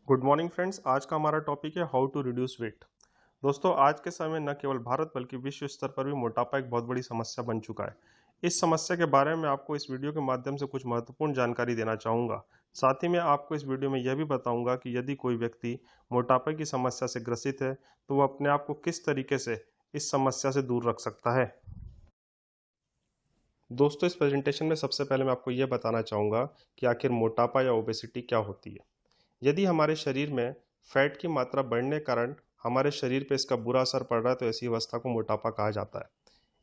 Good morning friends. आज का हमारा टॉपिक है हाउ टू रिड्यूस वेट। दोस्तों, आज के समय न केवल भारत बल्कि विश्व स्तर पर भी मोटापा एक बहुत बड़ी समस्या बन चुका है। इस समस्या के बारे में आपको इस वीडियो के माध्यम से कुछ महत्वपूर्ण जानकारी देना चाहूँगा। साथ ही मैं आपको इस वीडियो में यह भी बताऊँगा कि यदि कोई व्यक्ति मोटापे की समस्या से ग्रसित है तो वह अपने आप को किस तरीके से इस समस्या से दूर रख सकता है। दोस्तों, इस प्रेजेंटेशन में सबसे पहले मैं आपको यह बताना चाहूँगा कि आखिर मोटापा या ओबेसिटी क्या होती है। यदि हमारे शरीर में फैट की मात्रा बढ़ने के कारण हमारे शरीर पे इसका बुरा असर पड़ रहा है तो ऐसी अवस्था को मोटापा कहा जाता है।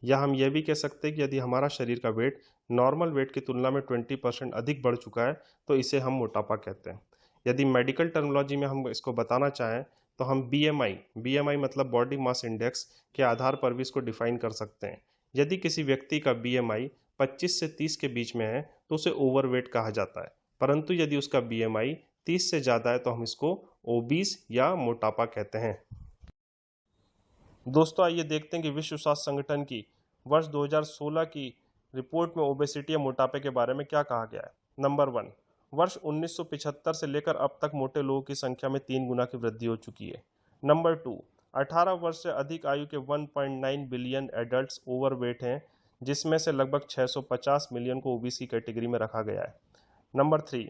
या हम यह भी कह सकते हैं कि यदि हमारा शरीर का वेट नॉर्मल वेट की तुलना में 20% अधिक बढ़ चुका है तो इसे हम मोटापा कहते हैं। यदि मेडिकल टर्मिनोलॉजी में हम इसको बताना चाहें तो हम बीएमआई मतलब बॉडी मास इंडेक्स के आधार पर भी इसको डिफाइन कर सकते हैं। यदि किसी व्यक्ति का बीएमआई 25 से 30 के बीच में है तो उसे ओवरवेट कहा जाता है, परंतु यदि उसका बीएमआई 30 से ज़्यादा है तो हम इसको ओबीस या मोटापा कहते हैं। दोस्तों, आइए देखते हैं कि विश्व स्वास्थ्य संगठन की वर्ष 2016 की रिपोर्ट में ओबेसिटी या मोटापे के बारे में क्या कहा गया है। नंबर 1, वर्ष 1975 से लेकर अब तक मोटे लोगों की संख्या में 3 गुना की वृद्धि हो चुकी है। नंबर 2, 18 वर्ष से अधिक आयु के 1.9 बिलियन एडल्ट्स ओवरवेट हैं, जिसमें से लगभग 650 मिलियन को ओबीसी कैटेगरी में रखा गया है। नंबर 3,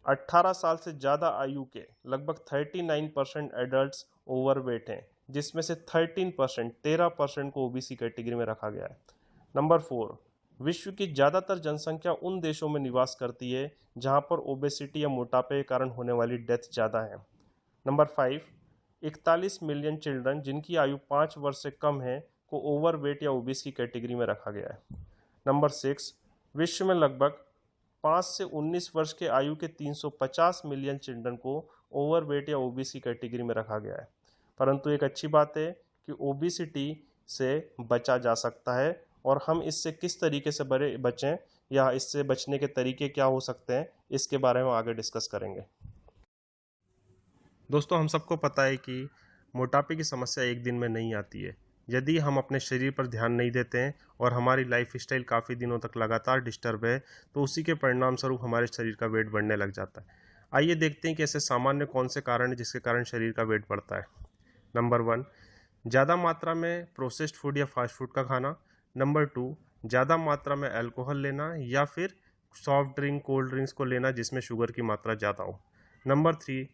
18 साल से ज़्यादा आयु के लगभग 39% एडल्ट्स ओवरवेट हैं, जिसमें से 13% को ओबीसी कैटेगरी में रखा गया है। नंबर 4, विश्व की ज़्यादातर जनसंख्या उन देशों में निवास करती है जहां पर ओबेसिटी या मोटापे के कारण होने वाली डेथ ज़्यादा है। नंबर 5, 41 मिलियन चिल्ड्रन जिनकी आयु 5 वर्ष से कम है को ओवरवेट या ओबीसी कैटेगरी में रखा गया है। नंबर 6, विश्व में लगभग 5 से 19 वर्ष के आयु के 350 मिलियन चिल्ड्रन को ओवरवेट या ओबीसी कैटेगरी में रखा गया है। परंतु एक अच्छी बात है कि ओबेसिटी से बचा जा सकता है, और हम इससे किस तरीके से बचें या इससे बचने के तरीके क्या हो सकते हैं, इसके बारे में आगे डिस्कस करेंगे। दोस्तों, हम सबको पता है कि मोटापे की समस्या एक दिन में नहीं आती है। यदि हम अपने शरीर पर ध्यान नहीं देते हैं और हमारी लाइफ स्टाइल काफ़ी दिनों तक लगातार डिस्टर्ब है तो उसी के परिणाम स्वरूप हमारे शरीर का वेट बढ़ने लग जाता है। आइए देखते हैं कि ऐसे सामान्य कौन से कारण हैं जिसके कारण शरीर का वेट बढ़ता है। नंबर 1, ज़्यादा मात्रा में प्रोसेस्ड फूड या फास्ट फूड का खाना। नंबर 2, ज़्यादा मात्रा में अल्कोहल लेना या फिर सॉफ्ट ड्रिंक कोल्ड ड्रिंक्स को लेना जिसमें शुगर की मात्रा ज़्यादा हो। नंबर 3,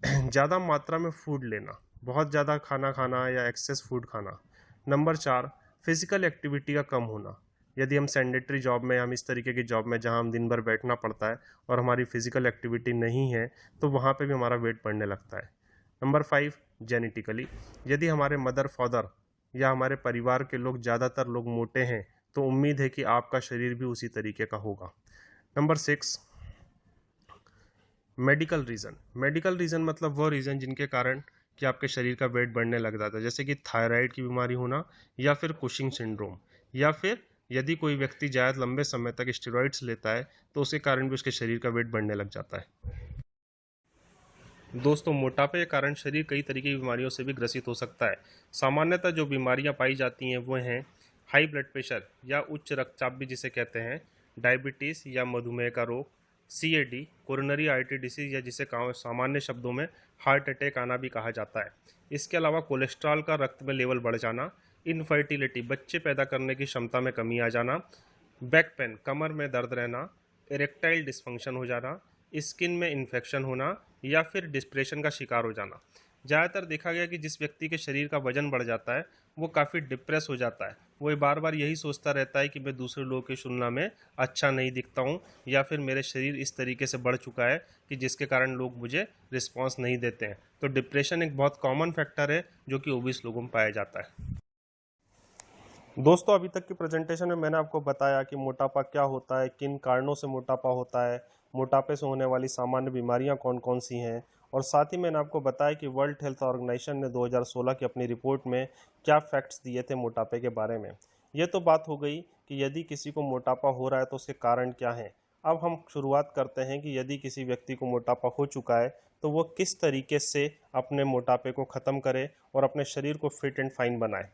ज़्यादा मात्रा में फूड लेना, बहुत ज़्यादा खाना खाना या एक्सेस फूड खाना। नंबर 4, फिजिकल एक्टिविटी का कम होना। यदि हम सेंडेटरी जॉब में, हम इस तरीके की जॉब में जहां हम दिन भर बैठना पड़ता है और हमारी फिजिकल एक्टिविटी नहीं है तो वहां पे भी हमारा वेट बढ़ने लगता है। नंबर 5, जेनेटिकली, यदि हमारे मदर फादर या हमारे परिवार के लोग ज़्यादातर लोग मोटे हैं तो उम्मीद है कि आपका शरीर भी उसी तरीके का होगा। नंबर 6, मेडिकल रीज़न मतलब वो रीज़न जिनके कारण कि आपके शरीर का वेट बढ़ने लग जाता है, जैसे कि थायराइड की बीमारी होना या फिर कुशिंग सिंड्रोम, या फिर यदि कोई व्यक्ति ज़्यादा लंबे समय तक स्टेरॉइड्स लेता है तो उसके कारण भी उसके शरीर का वेट बढ़ने लग जाता है। दोस्तों, मोटापे के कारण शरीर कई तरीके की बीमारियों से भी ग्रसित हो सकता है। सामान्यतः जो बीमारियां पाई जाती हैं वो हैं हाई ब्लड प्रेशर या उच्च रक्तचाप भी जिसे कहते हैं, डायबिटीज़ या मधुमेह का रोग, सीएडी कोरोनरी आर्टरी डिसीज या जिसे सामान्य शब्दों में हार्ट अटैक आना भी कहा जाता है। इसके अलावा कोलेस्ट्रॉल का रक्त में लेवल बढ़ जाना, इनफर्टिलिटी बच्चे पैदा करने की क्षमता में कमी आ जाना, बैक पेन कमर में दर्द रहना, इरेक्टाइल डिस्फंक्शन हो जाना, स्किन में इन्फेक्शन होना या फिर डिप्रेशन का शिकार हो जाना। ज़्यादातर देखा गया कि जिस व्यक्ति के शरीर का वजन बढ़ जाता है वो काफ़ी डिप्रेस हो जाता है। वो बार बार यही सोचता रहता है कि मैं दूसरे लोगों की तुलना में अच्छा नहीं दिखता हूँ, या फिर मेरे शरीर इस तरीके से बढ़ चुका है कि जिसके कारण लोग मुझे रिस्पॉन्स नहीं देते हैं। तो डिप्रेशन एक बहुत कॉमन फैक्टर है जो कि ओबीस लोगों में पाया जाता है। दोस्तों, अभी तक की प्रेजेंटेशन में मैंने आपको बताया कि मोटापा क्या होता है, किन कारणों से मोटापा होता है, मोटापे से होने वाली सामान्य बीमारियां कौन कौन सी हैं, और साथ ही मैंने आपको बताया कि वर्ल्ड हेल्थ ऑर्गेनाइजेशन ने 2016 की अपनी रिपोर्ट में क्या फैक्ट्स दिए थे मोटापे के बारे में। ये तो बात हो गई कि यदि किसी को मोटापा हो रहा है तो उसके कारण क्या हैं। अब हम शुरुआत करते हैं कि यदि किसी व्यक्ति को मोटापा हो चुका है तो वो किस तरीके से अपने मोटापे को ख़त्म करे और अपने शरीर को फिट एंड फाइन बनाए।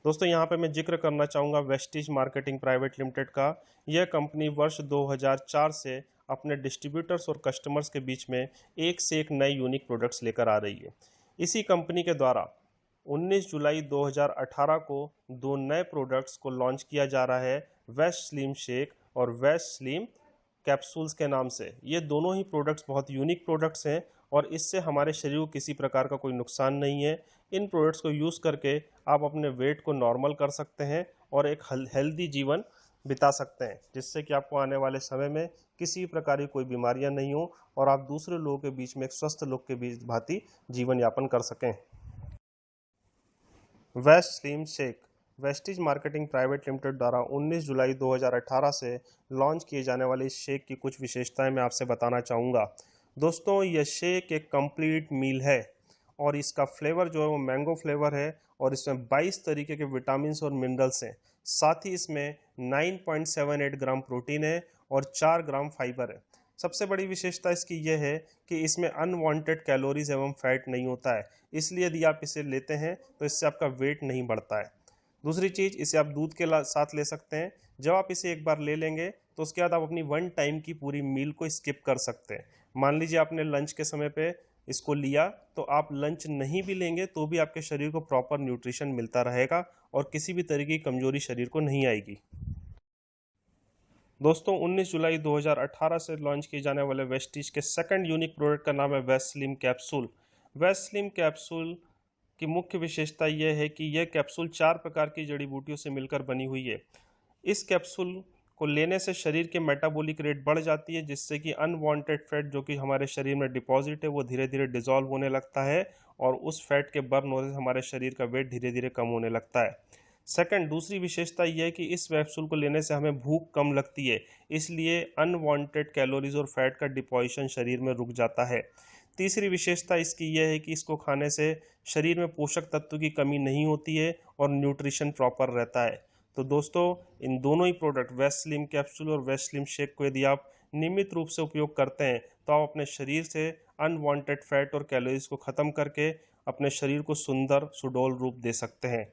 दोस्तों यहाँ पे मैं जिक्र करना चाहूँगा वेस्टीज मार्केटिंग प्राइवेट लिमिटेड का। यह कंपनी वर्ष 2004 से अपने डिस्ट्रीब्यूटर्स और कस्टमर्स के बीच में एक से एक नए यूनिक प्रोडक्ट्स लेकर आ रही है। इसी कंपनी के द्वारा 19 जुलाई 2018 को दो नए प्रोडक्ट्स को लॉन्च किया जा रहा है, वेस्ट स्लिम शेक और वेस्ट स्लिम कैप्सूल्स के नाम से। ये दोनों ही प्रोडक्ट्स बहुत यूनिक प्रोडक्ट्स हैं और इससे हमारे शरीर को किसी प्रकार का कोई नुकसान नहीं है। इन प्रोडक्ट्स को यूज़ करके आप अपने वेट को नॉर्मल कर सकते हैं और एक हेल्दी जीवन बिता सकते हैं, जिससे कि आपको आने वाले समय में किसी प्रकार की कोई बीमारियां नहीं हो और आप दूसरे लोगों के बीच में एक स्वस्थ लोग के बीच भांति जीवन यापन कर सकें। Waist slim shake Vestige marketing private limited द्वारा 19 जुलाई 2018 से लॉन्च किए जाने वाले इस शेक की कुछ विशेषताएं मैं आपसे बताना चाहूँगा। दोस्तों, यह शेक एक कंप्लीट मील है और इसका फ्लेवर जो है वो मैंगो फ्लेवर है और इसमें 22 तरीके के विटामिन और मिनरल्स हैं। साथ ही इसमें 9.78 ग्राम प्रोटीन है और 4 ग्राम फाइबर है। सबसे बड़ी विशेषता इसकी यह है कि इसमें अनवांटेड कैलोरीज एवं फैट नहीं होता है, इसलिए यदि आप इसे लेते हैं तो इससे आपका वेट नहीं बढ़ता है। दूसरी चीज़, इसे आप दूध के साथ ले सकते हैं। जब आप इसे एक बार ले लेंगे तो उसके बाद आप अपनी वन टाइम की पूरी मील को स्किप कर सकते हैं। मान लीजिए आपने लंच के समय पे इसको लिया, तो आप लंच नहीं भी लेंगे तो भी आपके शरीर को प्रॉपर न्यूट्रिशन मिलता रहेगा और किसी भी तरीके की कमजोरी शरीर को नहीं आएगी। दोस्तों, 19 जुलाई 2018 से लॉन्च किए जाने वाले वेस्टीज के सेकंड यूनिक प्रोडक्ट का नाम है waist slim capsule. Waist slim capsule की मुख्य विशेषता यह है कि यह कैप्सूल 4 प्रकार की जड़ी बूटियों से मिलकर बनी हुई है। इस कैप्सूल को लेने से शरीर के मेटाबॉलिक रेट बढ़ जाती है, जिससे कि अनवांटेड फैट जो कि हमारे शरीर में डिपॉजिट है वो धीरे धीरे डिजॉल्व होने लगता है और उस फैट के बर्न होने से हमारे शरीर का वेट धीरे धीरे कम होने लगता है। सेकंड, दूसरी विशेषता यह है कि इस कैप्सूल को लेने से हमें भूख कम लगती है, इसलिए अनवांटेड कैलोरीज और फैट का डिपोजिशन शरीर में रुक जाता है। तीसरी विशेषता इसकी यह है कि इसको खाने से शरीर में पोषक तत्व की कमी नहीं होती है और न्यूट्रिशन प्रॉपर रहता है। तो दोस्तों, इन दोनों ही प्रोडक्ट वेस्ट स्लिम कैप्सूल और वेस्ट स्लिम शेक को यदि आप नियमित रूप से उपयोग करते हैं तो आप अपने शरीर से अनवांटेड फैट और कैलोरीज को ख़त्म करके अपने शरीर को सुंदर सुडौल रूप दे सकते हैं।